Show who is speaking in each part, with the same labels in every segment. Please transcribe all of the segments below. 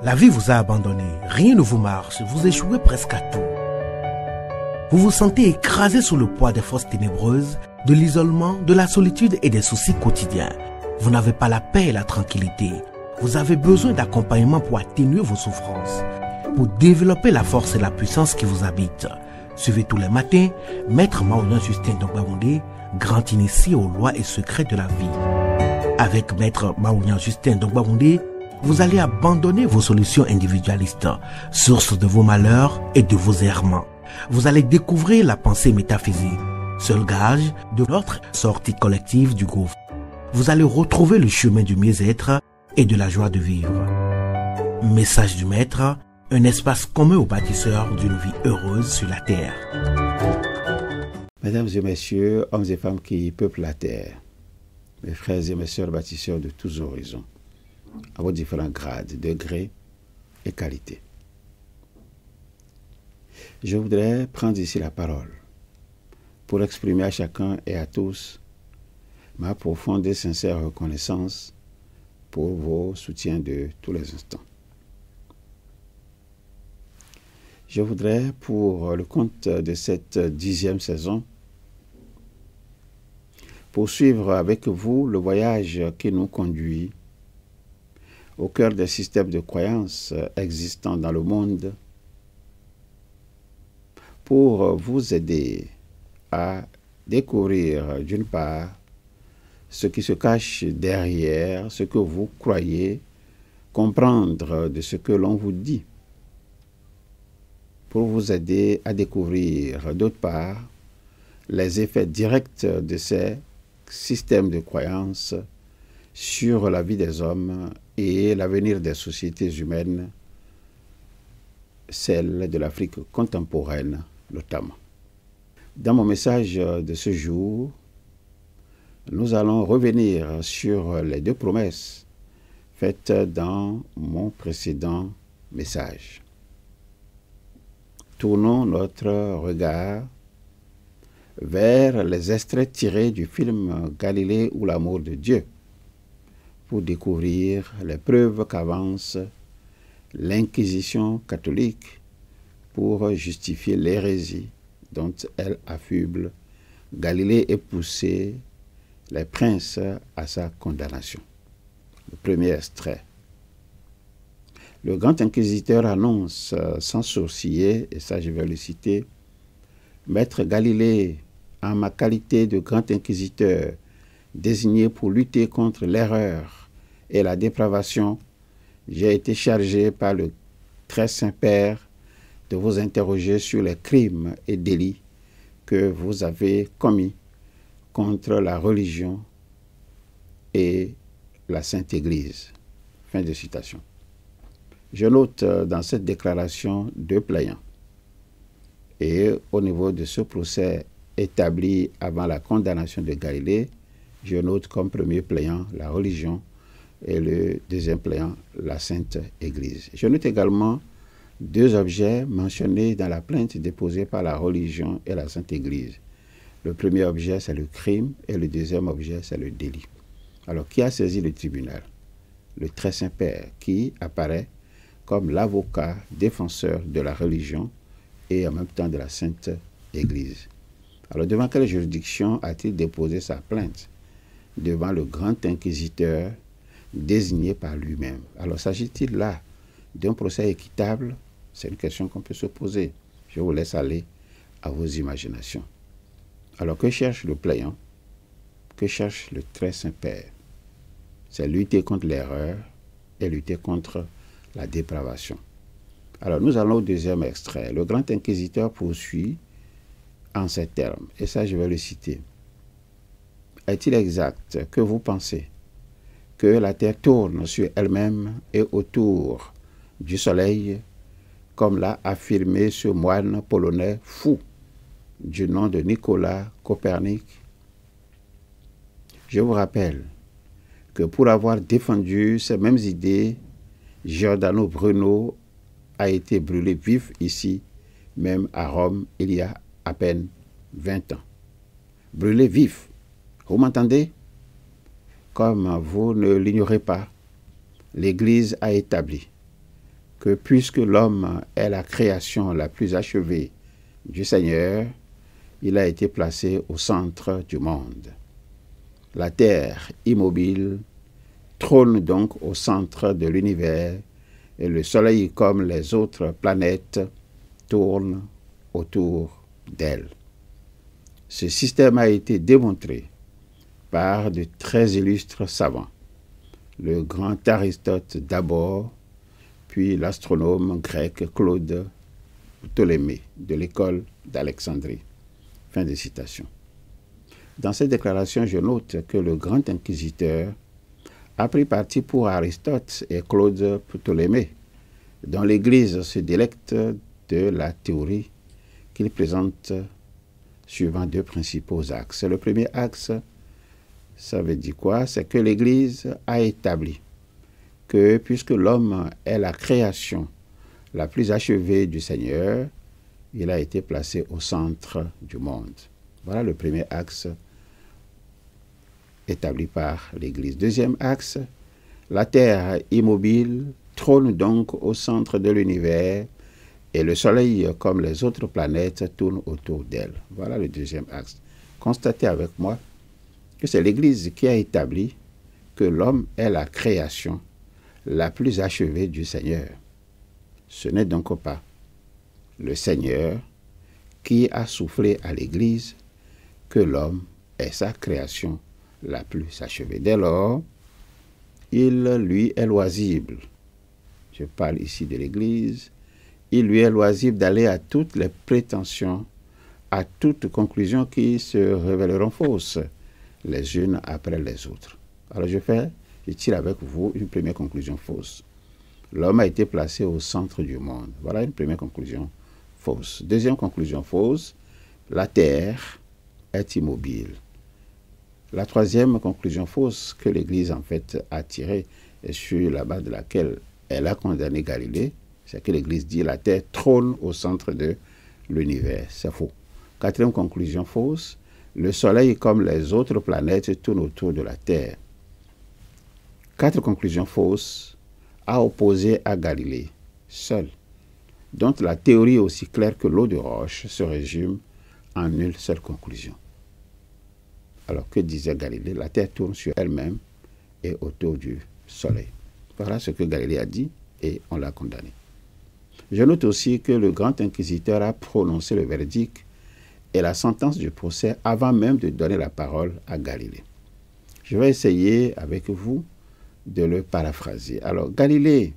Speaker 1: La vie vous a abandonné, rien ne vous marche, vous échouez presque à tout. Vous vous sentez écrasé sous le poids des forces ténébreuses, de l'isolement, de la solitude et des soucis quotidiens. Vous n'avez pas la paix et la tranquillité. Vous avez besoin d'accompagnement pour atténuer vos souffrances, pour développer la force et la puissance qui vous habitent. Suivez tous les matins Maître Maoulian Justin Dongbaoundé, grand initié aux lois et secrets de la vie. Avec Maître Maoulian Justin Dongbaoundé, vous allez abandonner vos solutions individualistes, source de vos malheurs et de vos errements. Vous allez découvrir la pensée métaphysique, seul gage de notre sortie collective du gouffre. Vous allez retrouver le chemin du mieux-être et de la joie de vivre. Message du Maître, un espace commun aux bâtisseurs d'une vie heureuse sur la terre.
Speaker 2: Mesdames et messieurs, hommes et femmes qui peuplent la terre, mes frères et mes sœurs bâtisseurs de tous horizons, à vos différents grades, degrés et qualités. Je voudrais prendre ici la parole pour exprimer à chacun et à tous ma profonde et sincère reconnaissance pour vos soutiens de tous les instants. Je voudrais, pour le compte de cette 10e saison, poursuivre avec vous le voyage qui nous conduit au cœur des systèmes de croyances existants dans le monde pour vous aider à découvrir, d'une part, ce qui se cache derrière ce que vous croyez comprendre de ce que l'on vous dit, pour vous aider à découvrir, d'autre part, les effets directs de ces systèmes de croyances sur la vie des hommes et l'avenir des sociétés humaines, celle de l'Afrique contemporaine notamment. Dans mon message de ce jour, nous allons revenir sur les deux promesses faites dans mon précédent message. Tournons notre regard vers les extraits tirés du film Galilée ou l'amour de Dieu pour découvrir les preuves qu'avance l'Inquisition catholique pour justifier l'hérésie dont elle affuble Galilée et pousser les princes à sa condamnation. Le premier extrait. Le grand inquisiteur annonce sans sourciller, et ça je vais le citer, « Maître Galilée, en ma qualité de grand inquisiteur, désigné pour lutter contre l'erreur et la dépravation, j'ai été chargé par le très Saint-Père de vous interroger sur les crimes et délits que vous avez commis contre la religion et la Sainte Église. » Fin de citation. Je note dans cette déclaration deux plaignants. Et au niveau de ce procès établi avant la condamnation de Galilée, je note comme premier plaignant la religion et le deuxième plaignant la Sainte Église. Je note également deux objets mentionnés dans la plainte déposée par la religion et la Sainte Église. Le premier objet, c'est le crime, et le deuxième objet, c'est le délit. Alors, qui a saisi le tribunal? Le très Saint-Père, qui apparaît comme l'avocat défenseur de la religion et en même temps de la Sainte Église. Alors, devant quelle juridiction a-t-il déposé sa plainte? Devant le grand inquisiteur désigné par lui-même. Alors, s'agit-il là d'un procès équitable? C'est une question qu'on peut se poser. Je vous laisse aller à vos imaginations. Alors, que cherche le plaignant? Que cherche le très Saint-Père? C'est lutter contre l'erreur et lutter contre la dépravation. Alors, nous allons au deuxième extrait. Le grand inquisiteur poursuit en ces termes, et ça, je vais le citer. Est-il exact que vous pensez que la Terre tourne sur elle-même et autour du Soleil, comme l'a affirmé ce moine polonais fou du nom de Nicolas Copernic? Je vous rappelle que pour avoir défendu ces mêmes idées, Giordano Bruno a été brûlé vif ici, même à Rome, il y a à peine 20 ans. Brûlé vif. Vous m'entendez? Comme vous ne l'ignorez pas, l'Église a établi que puisque l'homme est la création la plus achevée du Seigneur, il a été placé au centre du monde. La terre, immobile, trône donc au centre de l'univers et le soleil, comme les autres planètes, tourne autour d'elle. Ce système a été démontré par de très illustres savants. Le grand Aristote d'abord, puis l'astronome grec Claude Ptolémée de l'école d'Alexandrie. Fin de citation. Dans cette déclaration, je note que le grand inquisiteur a pris parti pour Aristote et Claude Ptolémée, dont l'Église se délecte de la théorie qu'il présente suivant deux principaux axes. Le premier axe, ça veut dire quoi? C'est que l'Église a établi que puisque l'homme est la création la plus achevée du Seigneur, il a été placé au centre du monde. Voilà le premier axe établi par l'Église. Deuxième axe, la terre immobile trône donc au centre de l'univers et le soleil, comme les autres planètes, tourne autour d'elle. Voilà le deuxième axe. Constatez avec moi que c'est l'Église qui a établi que l'homme est la création la plus achevée du Seigneur. Ce n'est donc pas le Seigneur qui a soufflé à l'Église que l'homme est sa création la plus achevée. Dès lors, il lui est loisible, je parle ici de l'Église, il lui est loisible d'aller à toutes les prétentions, à toutes conclusions qui se révéleront fausses, les unes après les autres. Alors je tire avec vous une première conclusion fausse. L'homme a été placé au centre du monde. Voilà une première conclusion fausse. Deuxième conclusion fausse, la terre est immobile. La troisième conclusion fausse que l'Église en fait a tirée et sur la base de laquelle elle a condamné Galilée, c'est que l'Église dit la terre trône au centre de l'univers. C'est faux. Quatrième conclusion fausse, le soleil comme les autres planètes tourne autour de la terre. Quatre conclusions fausses à opposer à Galilée, seule, dont la théorie est aussi claire que l'eau de roche se résume en une seule conclusion. Alors que disait Galilée? La terre tourne sur elle-même et autour du soleil. Voilà ce que Galilée a dit et on l'a condamné. Je note aussi que le grand inquisiteur a prononcé le verdict et la sentence du procès avant même de donner la parole à Galilée. Je vais essayer avec vous de le paraphraser. Alors, Galilée,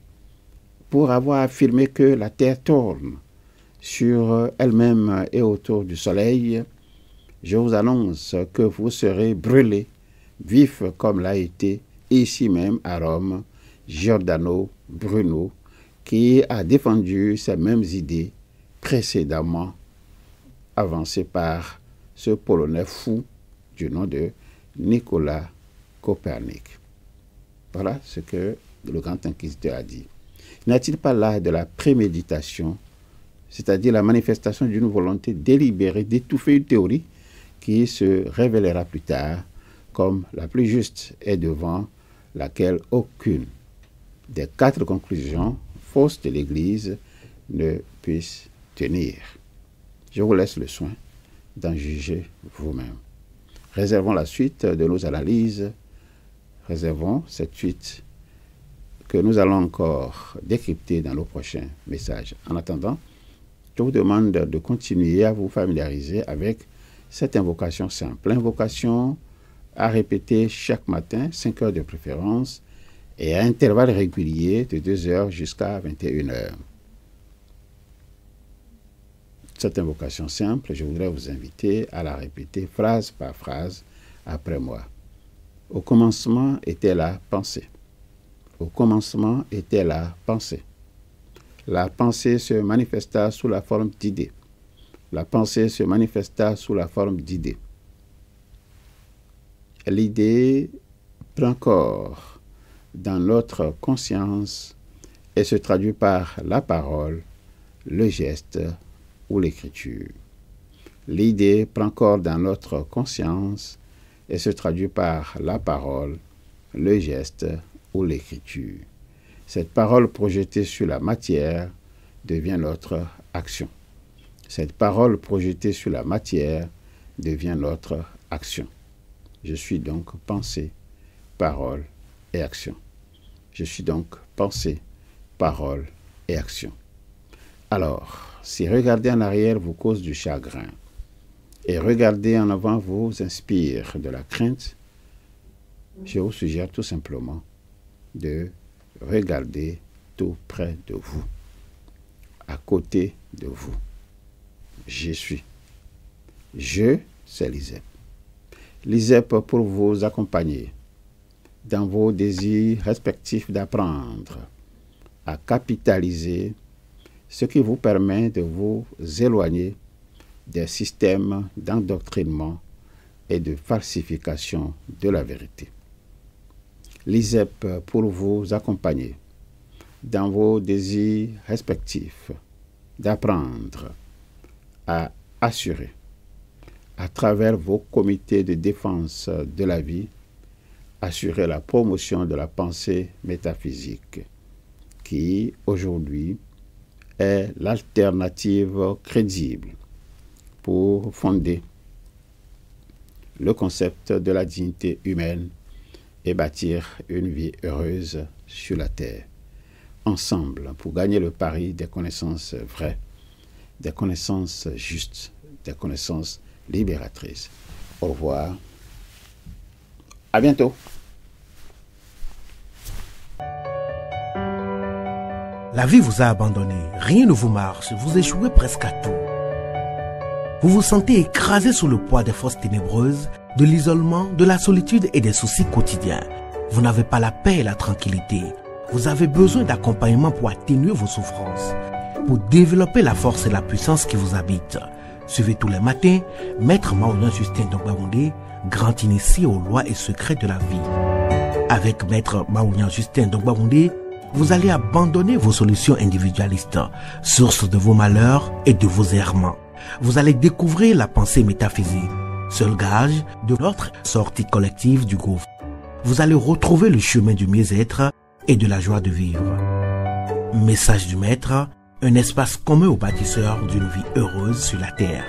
Speaker 2: pour avoir affirmé que la terre tourne sur elle-même et autour du soleil, je vous annonce que vous serez brûlés, vifs comme l'a été ici même à Rome, Giordano Bruno, qui a défendu ces mêmes idées précédemment avancées par ce Polonais fou du nom de Nicolas Copernic. Voilà ce que le grand inquisiteur a dit. N'a-t-il pas là de la préméditation, c'est-à-dire la manifestation d'une volonté délibérée d'étouffer une théorie qui se révélera plus tard comme la plus juste et devant laquelle aucune des quatre conclusions fausses de l'Église ne puisse tenir? Je vous laisse le soin d'en juger vous-même. Réservons la suite de nos analyses. Réservons cette suite que nous allons encore décrypter dans nos prochains messages. En attendant, je vous demande de continuer à vous familiariser avec cette invocation simple. Invocation à répéter chaque matin, 5 heures de préférence, et à intervalles réguliers de 2 heures jusqu'à 21 heures. Cette invocation simple, je voudrais vous inviter à la répéter phrase par phrase après moi. Au commencement était la pensée. Au commencement était la pensée. La pensée se manifesta sous la forme d'idées. La pensée se manifesta sous la forme d'idées. L'idée prend corps dans notre conscience et se traduit par la parole, le geste ou l'écriture. L'idée prend corps dans notre conscience et se traduit par la parole, le geste ou l'écriture. Cette parole projetée sur la matière devient notre action. Cette parole projetée sur la matière devient notre action. Je suis donc pensée, parole et action. Je suis donc pensée, parole et action. Alors, si regarder en arrière vous cause du chagrin et regarder en avant vous inspire de la crainte, je vous suggère tout simplement de regarder tout près de vous, à côté de vous. J'y suis. Je, c'est l'ISEP. L'ISEP pour vous accompagner dans vos désirs respectifs d'apprendre à capitaliser ce qui vous permet de vous éloigner des systèmes d'endoctrinement et de falsification de la vérité. L'ISEP pour vous accompagner dans vos désirs respectifs d'apprendre à assurer à travers vos comités de défense de la vie, assurer la promotion de la pensée métaphysique qui, aujourd'hui, est l'alternative crédible pour fonder le concept de la dignité humaine et bâtir une vie heureuse sur la terre. Ensemble, pour gagner le pari des connaissances vraies, des connaissances justes, des connaissances libératrices. Au revoir. À bientôt.
Speaker 1: La vie vous a abandonné, rien ne vous marche, vous échouez presque à tout. Vous vous sentez écrasé sous le poids des forces ténébreuses, de l'isolement, de la solitude et des soucis quotidiens. Vous n'avez pas la paix et la tranquillité. Vous avez besoin d'accompagnement pour atténuer vos souffrances, pour développer la force et la puissance qui vous habitent. Suivez tous les matins Maître Maouyan Justin Dongbaoundé, grand initié aux lois et secrets de la vie. Avec Maître Maouyan Justin Dongbaoundé, vous allez abandonner vos solutions individualistes, source de vos malheurs et de vos errements. Vous allez découvrir la pensée métaphysique, seul gage de notre sortie collective du gouffre. Vous allez retrouver le chemin du mieux-être et de la joie de vivre. Message du Maître, un espace commun aux bâtisseurs d'une vie heureuse sur la terre.